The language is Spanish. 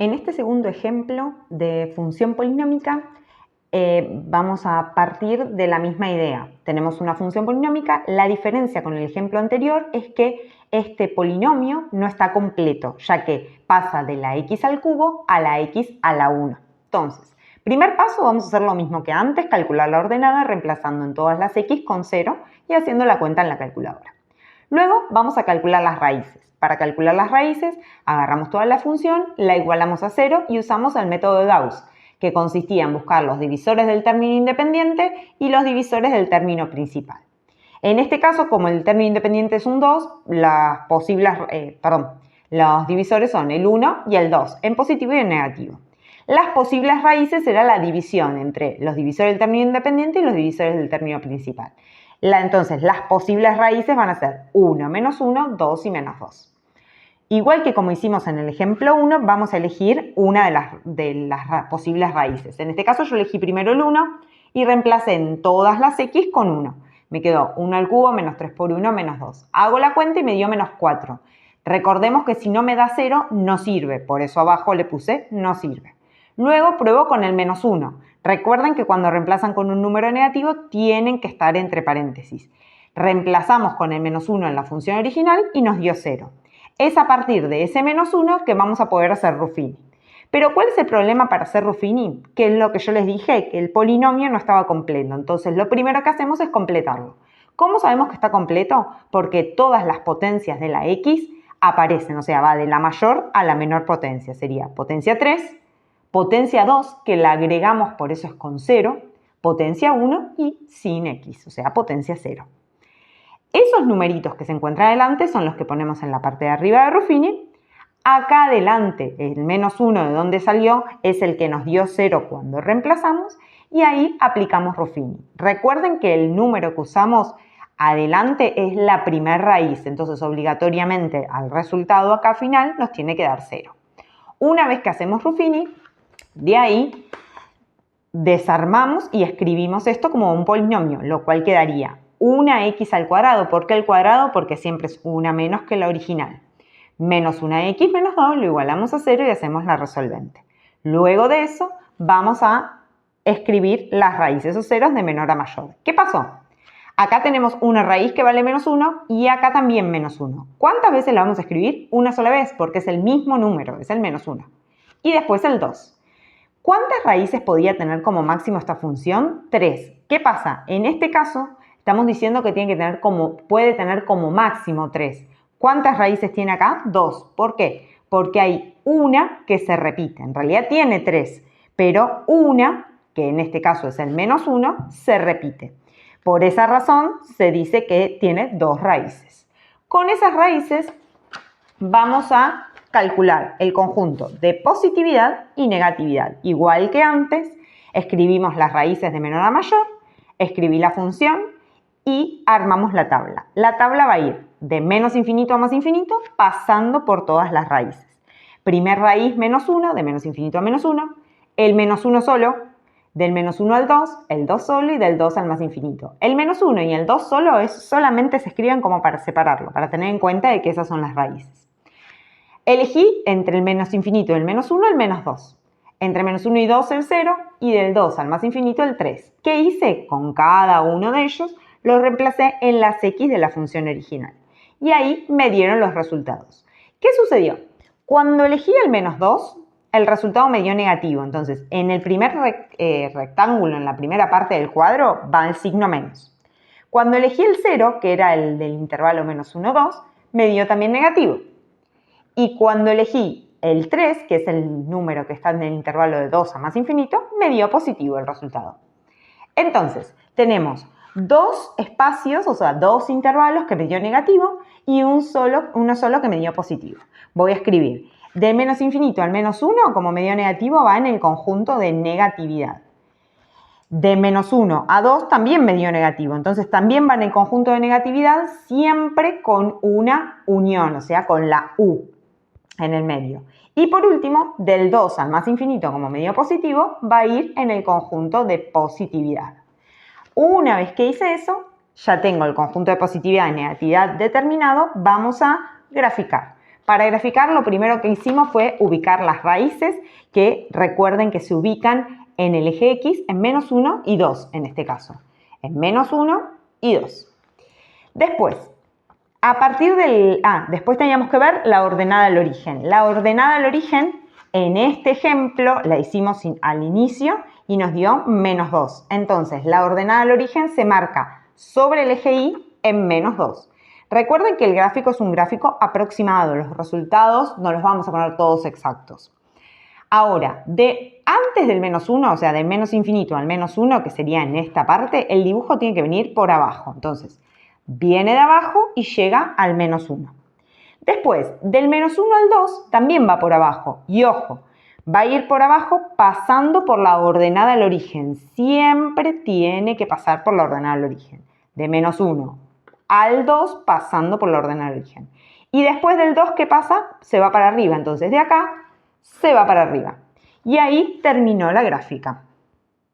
En este segundo ejemplo de función polinómica vamos a partir de la misma idea. Tenemos una función polinómica, la diferencia con el ejemplo anterior es que este polinomio no está completo, ya que pasa de la x al cubo a la x a la 1. Entonces, primer paso, vamos a hacer lo mismo que antes, calcular la ordenada reemplazando en todas las x con 0 y haciendo la cuenta en la calculadora. Luego vamos a calcular las raíces. Para calcular las raíces, agarramos toda la función, la igualamos a 0 y usamos el método de Gauss, que consistía en buscar los divisores del término independiente y los divisores del término principal. En este caso, como el término independiente es un 2, los divisores son el 1 y el 2, en positivo y en negativo. Las posibles raíces será la división entre los divisores del término independiente y los divisores del término principal. Entonces, las posibles raíces van a ser 1 menos 1, 2 y menos 2. Igual que como hicimos en el ejemplo 1, vamos a elegir una de las posibles raíces. En este caso yo elegí primero el 1 y reemplacé en todas las x con 1. Me quedó 1 al cubo menos 3 por 1 menos 2. Hago la cuenta y me dio menos 4. Recordemos que si no me da 0, no sirve. Por eso abajo le puse no sirve. Luego pruebo con el menos 1. Recuerden que cuando reemplazan con un número negativo tienen que estar entre paréntesis. Reemplazamos con el menos 1 en la función original y nos dio 0. Es a partir de ese menos 1 que vamos a poder hacer Ruffini. Pero ¿cuál es el problema para hacer Ruffini? Que es lo que yo les dije, que el polinomio no estaba completo. Entonces lo primero que hacemos es completarlo. ¿Cómo sabemos que está completo? Porque todas las potencias de la x aparecen, o sea, va de la mayor a la menor potencia. Sería potencia 3, potencia 2, que la agregamos, por eso es con 0, potencia 1 y sin x, o sea, potencia 0. Esos numeritos que se encuentran adelante son los que ponemos en la parte de arriba de Ruffini. Acá adelante, el menos 1 de donde salió es el que nos dio 0 cuando reemplazamos y ahí aplicamos Ruffini. Recuerden que el número que usamos adelante es la primera raíz, entonces obligatoriamente al resultado acá final nos tiene que dar 0. Una vez que hacemos Ruffini, de ahí desarmamos y escribimos esto como un polinomio, lo cual quedaría una x al cuadrado. ¿Por qué el cuadrado? Porque siempre es una menos que la original. Menos una x menos 2 lo igualamos a 0 y hacemos la resolvente. Luego de eso vamos a escribir las raíces o ceros de menor a mayor. ¿Qué pasó? Acá tenemos una raíz que vale menos 1 y acá también menos 1. ¿Cuántas veces la vamos a escribir? Una sola vez, porque es el mismo número, es el menos 1. Y después el 2. ¿Cuántas raíces podía tener como máximo esta función? 3. ¿Qué pasa? En este caso estamos diciendo que puede tener como máximo 3. ¿Cuántas raíces tiene acá? 2. ¿Por qué? Porque hay una que se repite. En realidad tiene 3, pero una, que en este caso es el menos 1, se repite. Por esa razón se dice que tiene 2 raíces. Con esas raíces vamos a calcular el conjunto de positividad y negatividad. Igual que antes, escribimos las raíces de menor a mayor, escribí la función y armamos la tabla. La tabla va a ir de menos infinito a más infinito, pasando por todas las raíces. Primer raíz menos 1, de menos infinito a menos 1, el menos 1 solo, del menos 1 al 2, el 2 solo y del 2 al más infinito. El menos 1 y el 2 solo solamente se escriben como para separarlo, para tener en cuenta de que esas son las raíces. Elegí entre el menos infinito y el menos 1 el menos 2. Entre menos 1 y 2 el 0 y del 2 al más infinito el 3. ¿Qué hice? Con cada uno de ellos lo reemplacé en las x de la función original. Y ahí me dieron los resultados. ¿Qué sucedió? Cuando elegí el menos 2, el resultado me dio negativo. Entonces, en el primer rectángulo, en la primera parte del cuadro, va el signo menos. Cuando elegí el 0, que era el del intervalo menos 1, 2, me dio también negativo. Y cuando elegí el 3, que es el número que está en el intervalo de 2 a más infinito, me dio positivo el resultado. Entonces, tenemos dos espacios, o sea, dos intervalos que me dio negativo y uno solo que me dio positivo. Voy a escribir de menos infinito al menos 1, como me dio negativo, va en el conjunto de negatividad. De menos 1 a 2 también me dio negativo, entonces también va en el conjunto de negatividad siempre con una unión, o sea, con la U en el medio. Y por último, del 2 al más infinito, como me dio positivo, va a ir en el conjunto de positividad. Una vez que hice eso, ya tengo el conjunto de positividad y negatividad determinado, vamos a graficar. Para graficar, lo primero que hicimos fue ubicar las raíces, que recuerden que se ubican en el eje X en menos 1 y 2 en este caso. En menos 1 y 2. Después, después teníamos que ver la ordenada al origen. La ordenada al origen, en este ejemplo, la hicimos al inicio y nos dio menos 2. Entonces, la ordenada al origen se marca sobre el eje Y en menos 2. Recuerden que el gráfico es un gráfico aproximado. Los resultados no los vamos a poner todos exactos. Ahora, antes del menos 1, o sea, del menos infinito al menos 1, que sería en esta parte, el dibujo tiene que venir por abajo. Entonces, viene de abajo y llega al menos 1. Después, del menos 1 al 2, también va por abajo. Y ojo, va a ir por abajo pasando por la ordenada al origen. Siempre tiene que pasar por la ordenada al origen. De menos 1 al 2, pasando por la ordenada al origen. Y después del 2, ¿qué pasa? Se va para arriba. Entonces, de acá se va para arriba. Y ahí terminó la gráfica.